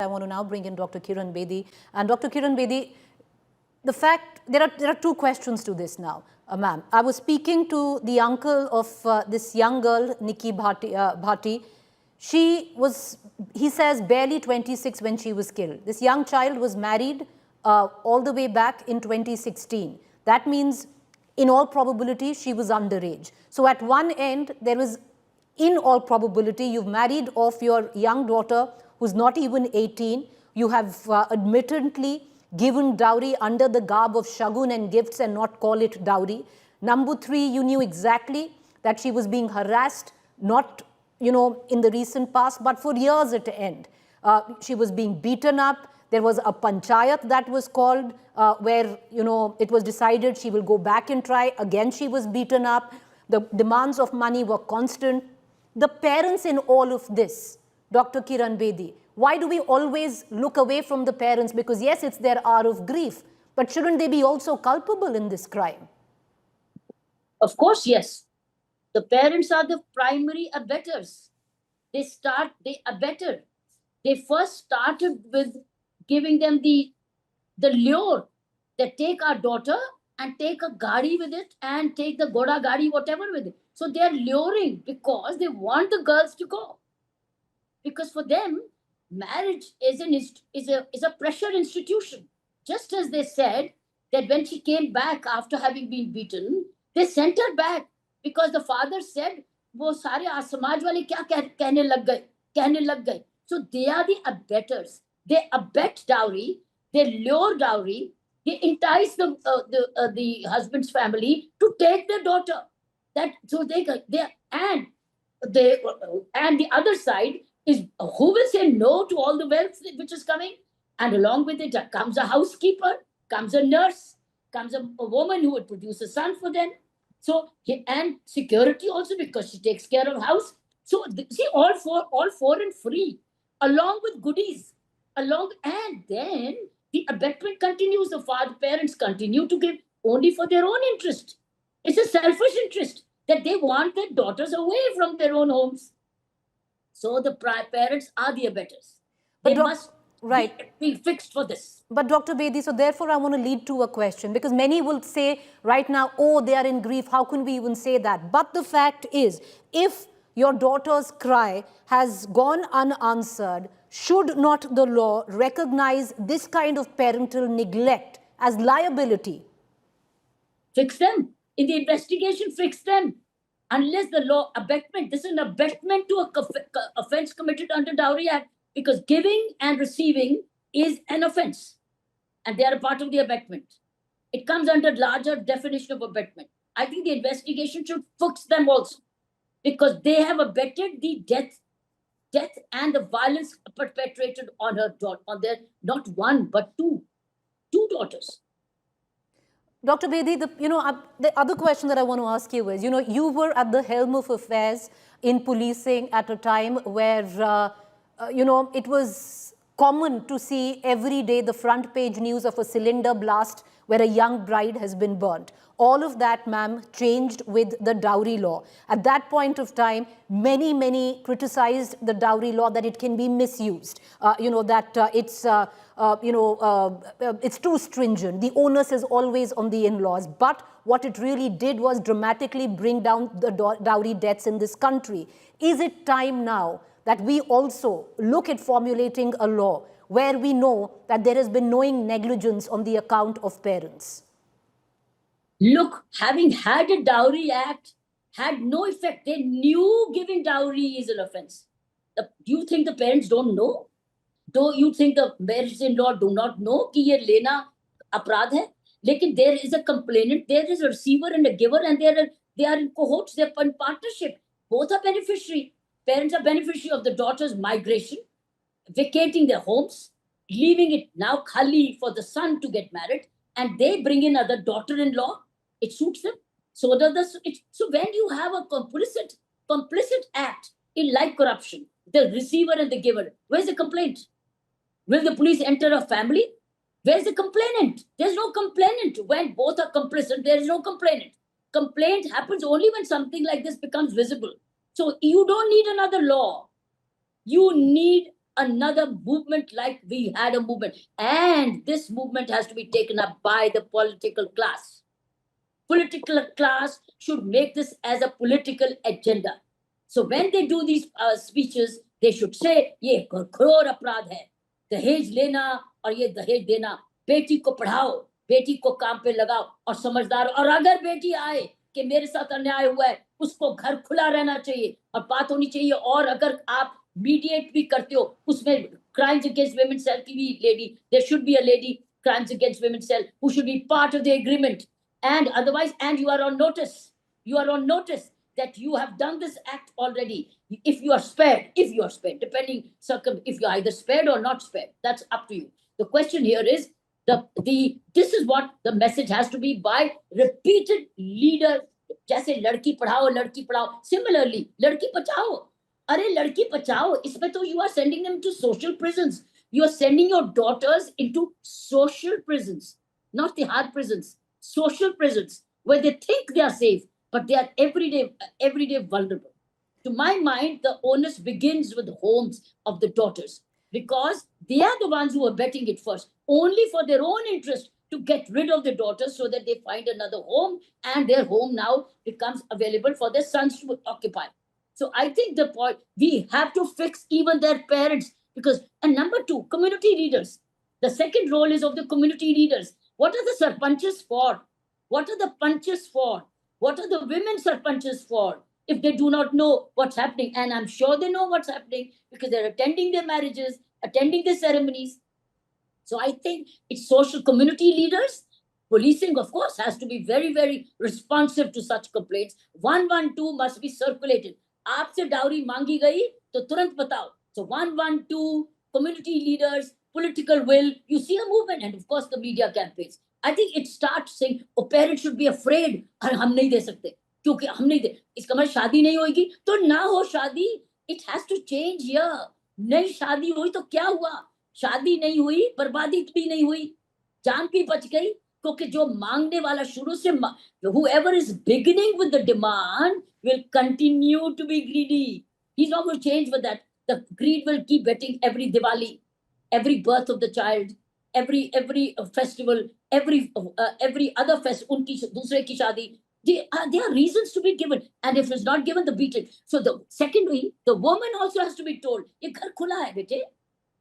I want to now bring in Dr. Kiran Bedi. And Dr. Kiran Bedi, there are two questions to this now, ma'am. I was speaking to the uncle of this young girl, Nikki Bhati. He says, barely 26 when she was killed. This young child was married all the way back in 2016. That means, in all probability, she was underage. So at one end, there is, in all probability, you've married off your young daughter who's not even 18. You have admittedly given dowry under the garb of shagun and gifts and not call it dowry. Number three, you knew exactly that she was being harassed, not in the recent past, but for years at the end. She was being beaten up. There was a panchayat that was called where, it was decided she will go back and try. Again, she was beaten up. The demands of money were constant. The parents in all of this, Dr. Kiran Bedi, why do we always look away from the parents? Because yes, it's their hour of grief, but shouldn't they be also culpable in this crime? Of course, yes. The parents are the primary abettors. They abetted. They first started with giving them the lure that take our daughter and take a gadi with it and take the goda gadi, whatever with it. So they are luring because they want the girls to go. Because for them, marriage is a pressure institution. Just as they said that when she came back after having been beaten, they sent her back because the father said, "वो सारे समाज वाले क्या कहने लग गए." So they are the abettors. They abet dowry. They lure dowry. They entice the husband's family to take their daughter. And the other side is who will say no to all the wealth which is coming? And along with it comes a housekeeper, comes a nurse, comes a woman who would produce a son for them. So, and security also because she takes care of house. So, see, all four and free, along with goodies, and then the abetment continues. The parents continue to give only for their own interest. It's a selfish interest that they want their daughters away from their own homes. So the parents are the abettors. They must be fixed for this. But Dr. Bedi, so therefore I want to lead to a question, because many will say right now, oh, they are in grief. How can we even say that? But the fact is, if your daughter's cry has gone unanswered, should not the law recognize this kind of parental neglect as liability? Fix them. In the investigation, fix them. Unless the law abetment, this is an abetment to a offense committed under Dowry Act, because giving and receiving is an offense, and they are a part of the abetment. It comes under larger definition of abetment. I think the investigation should fix them also, because they have abetted the death and the violence perpetrated on their not one but two daughters. Dr. Bedi, the other question that I want to ask you is, you were at the helm of affairs in policing at a time where, it was common to see every day the front page news of a cylinder blast where a young bride has been burnt. All of that, ma'am, changed with the dowry law. At that point of time, many criticized the dowry law, that it can be misused, it's too stringent. The onus is always on the in-laws. But what it really did was dramatically bring down the dowry deaths in this country. Is it time now that we also look at formulating a law where we know that there has been knowing negligence on the account of parents? Look, having had a Dowry Act had no effect. They knew giving dowry is an offense. Do you think the parents don't know? Do you think the parents-in-law do not know कि ये लेना अपराध है? लेकिन there is a complainant, there is a receiver and a giver, and they are in cohorts, they are in partnership. Both are beneficiary. Parents are beneficiary of the daughter's migration, vacating their homes, leaving it now khali for the son to get married, and they bring in other daughter-in-law. It suits them. So when you have a complicit act in like corruption, the receiver and the giver, where's the complaint? Will the police enter a family? Where's the complainant? There's no complainant. When both are complicit, there is no complainant. Complaint happens only when something like this becomes visible. So you don't need another law. You need another movement like we had a movement. And this movement has to be taken up by the political class. Political class should make this as a political agenda. So when they do these speeches, they should say, ये घोर अपराध है, दहेज लेना और ये दहेज देना, बेटी को पढ़ाओ, बेटी को काम पे लगाओ और समझदार, और अगर बेटी आए कि मेरे साथ अन्याय हुआ है, उसको घर खुला रहना चाहिए और बात होनी चाहिए। और अगर आप मीडिएट भी करते हो, उसमें क्राइम्स अगेंस्ट वुमेन सेल की भी lady, there should be a lady crimes against women cell who should be part of the agreement. And otherwise, and you are on notice, that you have done this act already. If you are spared, depending if you're either spared or not spared, that's up to you. The question here is this is what the message has to be by repeated leaders. जैसे लड़की पढ़ाओ, similarly लड़की बचाओ, अरे लड़की बचाओ, इसमें तो you are sending them to social prisons. You are sending your daughters into social prisons, not the hard prisons, social prisons, where they think they are safe, but they are every day vulnerable. To my mind, the onus begins with the homes of the daughters, because they are the ones who are betting it first, only for their own interest, to get rid of the daughters so that they find another home, and their home now becomes available for their sons to occupy. So I think the point, we have to fix even their parents. Because, and number two, community leaders. The second role is of the community leaders. What are the sarpanches for? What are the punches for? What are the women sarpanches for? If they do not know what's happening, and I'm sure they know what's happening because they're attending their marriages, attending the ceremonies. So I think it's social community leaders. Policing, of course, has to be very, very responsive to such complaints. 112 must be circulated. आपसे dowry मांगी गई तो तुरंत बताओ. So 112, community leaders, political will, you see a movement, and of course the media campaigns. I think it starts saying, oh, parents should be afraid, और हम नहीं दे सकते, क्योंकि हम नहीं दे, इसका मतलब शादी नहीं होगी, तो ना हो शादी. It has to change here. नहीं शादी हुई तो क्या हुआ? शादी नहीं हुई, बर्बादी भी नहीं हुई, जान भी बच गई, क्योंकि जो मांगने वाला शुरू से, whoever is beginning with the demand will continue to be greedy. He's not going to change with that. The greed will keep betting every Diwali, every birth of the child, every festival, every other festival, unki dusre ki shadi. There are reasons to be given, and if it's not given, the beating. So the secondly, the woman also has to be told, "Ye ghar khula hai, bete.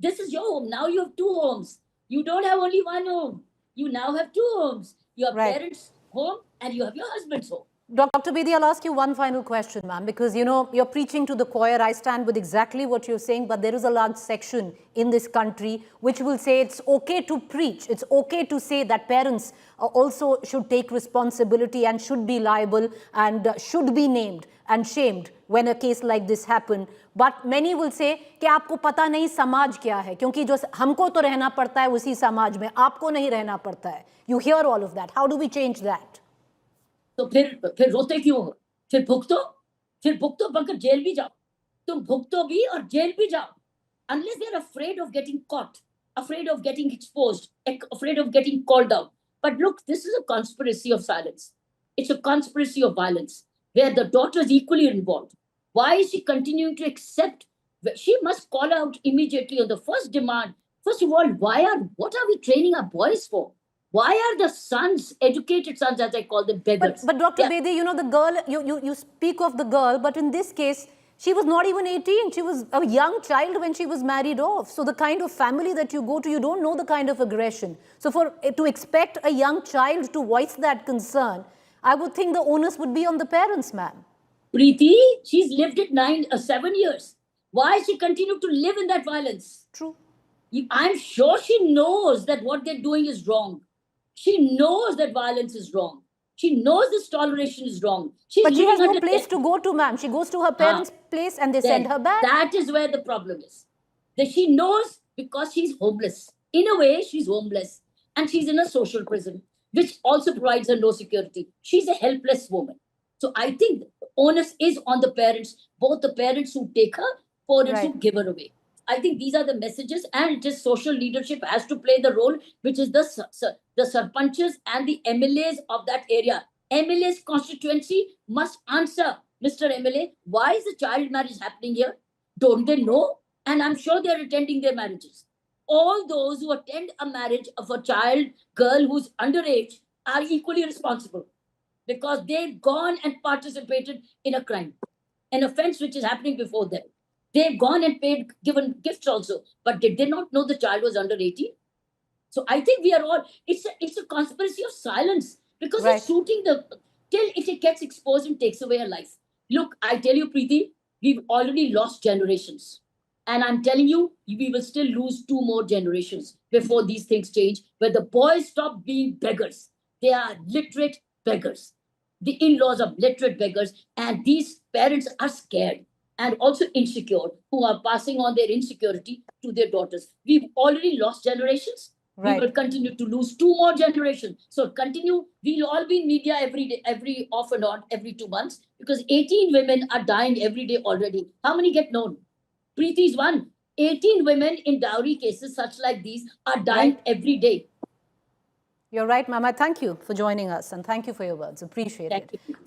This is your home. Now you have two homes. You don't have only one home. You now have two homes. Your parents' home and you have your husband's home." Dr. Bedi, I'll ask you one final question, ma'am, because, you know, you're preaching to the choir. I stand with exactly what you're saying, but there is a large section in this country which will say it's okay to preach. It's okay to say that parents also should take responsibility and should be liable and should be named and shamed when a case like this happen. But many will say कि आपको पता नहीं समाज क्या है, क्योंकि जो हमको तो रहना पड़ता है उसी समाज में, आपको नहीं रहना पड़ता है. You hear all of that. How do we change that? तो फिर रोते क्यों हो? फिर भुगतो बनकर जेल भी जाओ. तुम भुगतो भी और जेल भी जाओ. Unless they're afraid of getting caught, afraid of getting exposed, afraid of getting called out. But look, this is a conspiracy of silence. It's a conspiracy of violence where the daughter is equally involved. Why is she continuing to accept? She must call out immediately on the first demand. First of all, what are we training our boys for? Why are the sons, educated sons, as I call them, beggars? But Dr. Bedi, you know, the girl, you speak of the girl, but in this case, she was not even 18. She was a young child when she was married off. So the kind of family that you go to, you don't know the kind of aggression. So to expect a young child to voice that concern, I would think the onus would be on the parents, ma'am. Preeti, she's lived it 7 years. Why she continue to live in that violence? True. I'm sure she knows that what they're doing is wrong. She knows that violence is wrong. She knows this toleration is wrong. But she has no place to go to, ma'am. She goes to her parents' place and they send her back. That is where the problem is. That she knows because she's homeless. In a way, she's homeless. And she's in a social prison, which also provides her no security. She's a helpless woman. So I think the onus is on the parents, both the parents who take her, parents who give her away. I think these are the messages, and it is social leadership has to play the role, which is the sarpanches and the MLAs of that area. MLA's constituency must answer, Mr. MLA, why is the child marriage happening here? Don't they know? And I'm sure they're attending their marriages. All those who attend a marriage of a child, girl who's underage, are equally responsible because they've gone and participated in a crime, an offense which is happening before them. They've gone and given gifts also, but did they not know the child was under 18? So I think we are all, it's a conspiracy of silence because Right. it's shooting till it gets exposed and takes away a life. Look, I tell you, Preeti, we've already lost generations. And I'm telling you, we will still lose 2 more generations before these things change, where the boys stop being beggars. They are literate beggars. The in-laws are literate beggars, and these parents are scared and also insecure, who are passing on their insecurity to their daughters. We've already lost generations. We Right. will continue to lose 2 more generations. So continue. We'll all be in media every day, every off and on, every 2 months, because 18 women are dying every day already. How many get known? Preeti is one. 18 women in dowry cases such like these are dying Right. every day. You're right, Mama. Thank you for joining us and thank you for your words. Appreciate Thank it. you.